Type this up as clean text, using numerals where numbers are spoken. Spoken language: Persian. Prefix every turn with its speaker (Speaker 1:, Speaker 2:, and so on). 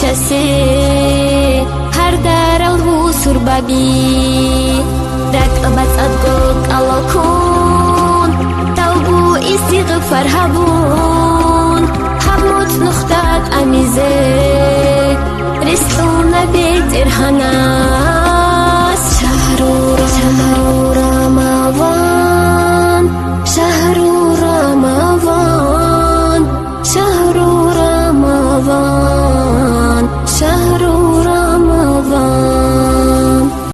Speaker 1: چسی هر در الو سربابی رقبت ادگو کالکون توبو استغفار هبون هموت نختات امیزه رسول نبی ترهنا